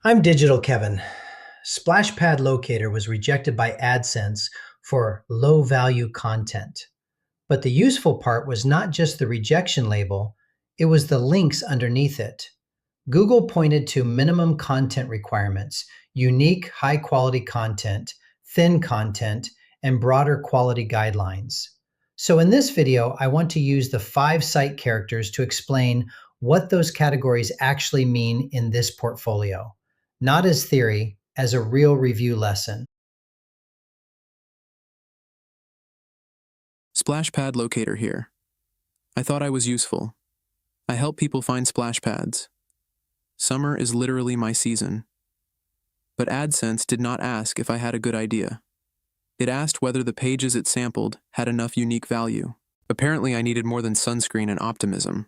I'm Digital Kevin. Splash Pad Locator was rejected by AdSense for low value content. But the useful part was not just the rejection label, it was the links underneath it. Google pointed to minimum content requirements, unique high quality content, thin content, and broader quality guidelines. So in this video, I want to use the 5 site characters to explain what those categories actually mean in this portfolio, not as theory, as a real review lesson. Splash Pad Locator here. I thought I was useful. I help people find splash pads. Summer is literally my season. But AdSense did not ask if I had a good idea. It asked whether the pages it sampled had enough unique value. Apparently I needed more than sunscreen and optimism.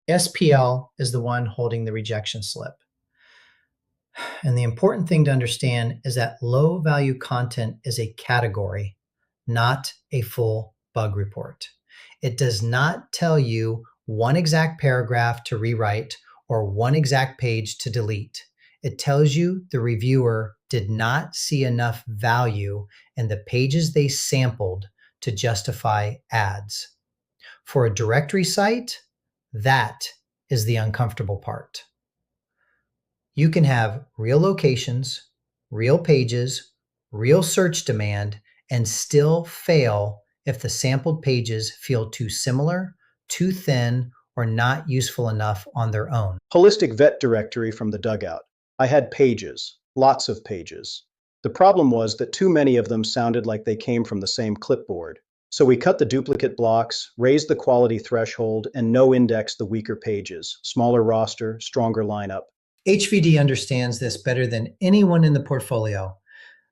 SPL is the one holding the rejection slip. And the important thing to understand is that low value content is a category, not a full bug report. It does not tell you one exact paragraph to rewrite or one exact page to delete. It tells you the reviewer did not see enough value in the pages they sampled to justify ads. For a directory site, that is the uncomfortable part. You can have real locations, real pages, real search demand, and still fail if the sampled pages feel too similar, too thin, or not useful enough on their own. Holistic vet directory from the dugout. I had pages, lots of pages. The problem was that too many of them sounded like they came from the same clipboard. So we cut the duplicate blocks, raised the quality threshold, and no-indexed the weaker pages. Smaller roster, stronger lineup. HVD understands this better than anyone in the portfolio.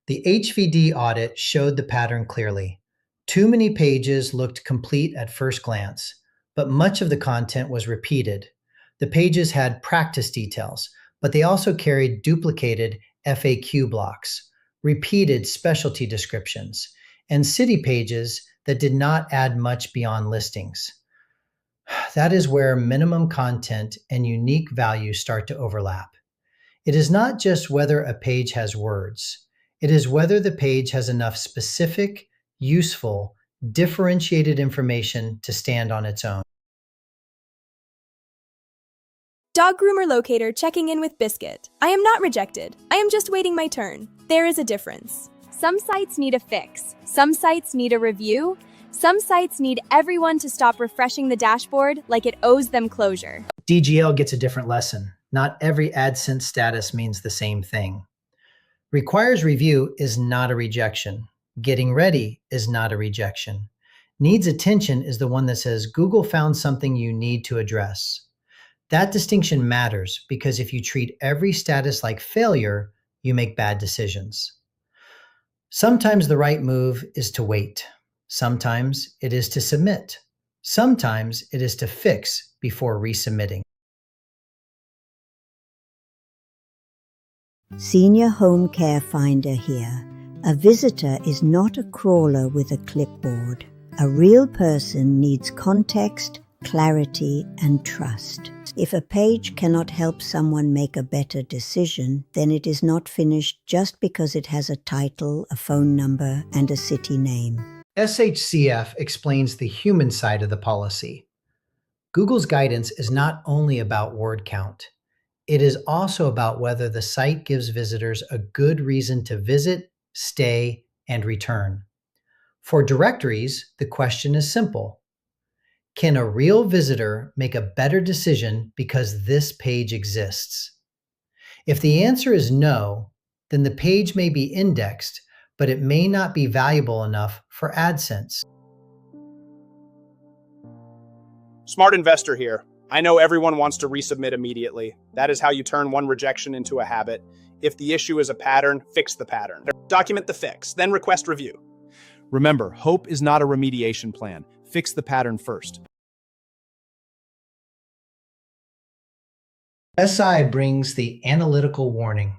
The HVD audit showed the pattern clearly. Too many pages looked complete at first glance, but much of the content was repeated. The pages had practice details, but they also carried duplicated FAQ blocks, repeated specialty descriptions, and city pages that did not add much beyond listings. That is where minimum content and unique value start to overlap. It is not just whether a page has words. It is whether the page has enough specific, useful, differentiated information to stand on its own. Dog groomer locator checking in with Biscuit. I am not rejected. I am just waiting my turn. There is a difference. Some sites need a fix. Some sites need a review. Some sites need everyone to stop refreshing the dashboard like it owes them closure. DGL gets a different lesson. Not every AdSense status means the same thing. Requires review is not a rejection. Getting ready is not a rejection. Needs attention is the one that says Google found something you need to address. That distinction matters because if you treat every status like failure, you make bad decisions. Sometimes the right move is to wait. Sometimes it is to submit. Sometimes it is to fix before resubmitting. Senior Home Care Finder here. A visitor is not a crawler with a clipboard. A real person needs context, clarity, and trust. If a page cannot help someone make a better decision, then it is not finished just because it has a title, a phone number, and a city name. SHCF explains the human side of the policy. Google's guidance is not only about word count. It is also about whether the site gives visitors a good reason to visit, stay, and return. For directories, the question is simple. Can a real visitor make a better decision because this page exists? If the answer is no, then the page may be indexed, but it may not be valuable enough for AdSense. Smart investor here. I know everyone wants to resubmit immediately. That is how you turn one rejection into a habit. If the issue is a pattern, fix the pattern. Document the fix, then request review. Remember, hope is not a remediation plan. Fix the pattern first. SI brings the analytical warning.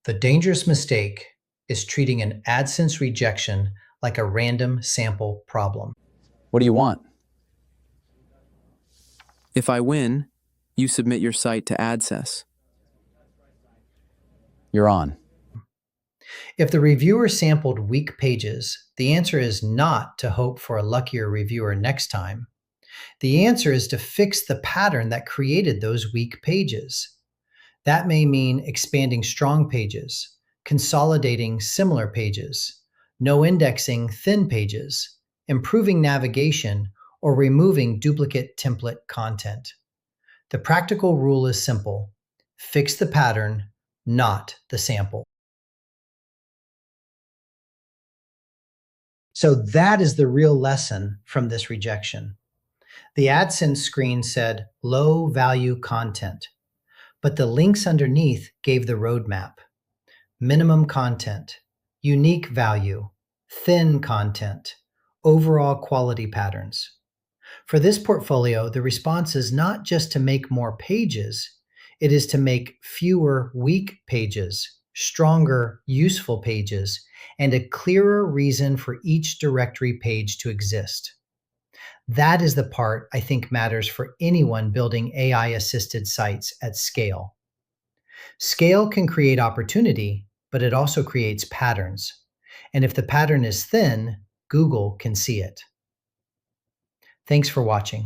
The dangerous mistake is treating an AdSense rejection like a random sample problem. What do you want? If I win, You submit your site to AdSense. You're on. If the reviewer sampled weak pages, the answer is not to hope for a luckier reviewer next time. The answer is to fix the pattern that created those weak pages. That may mean expanding strong pages, consolidating similar pages, no indexing thin pages, improving navigation, or removing duplicate template content. The practical rule is simple: fix the pattern, not the sample. So that is the real lesson from this rejection. The AdSense screen said low value content, but the links underneath gave the roadmap: minimum content, unique value, thin content, overall quality patterns. For this portfolio, the response is not just to make more pages, it is to make fewer weak pages, stronger, useful pages, and a clearer reason for each directory page to exist. That is the part I think matters for anyone building AI-assisted sites at scale. Scale can create opportunity, but it also creates patterns. And if the pattern is thin, Google can see it. Thanks for watching.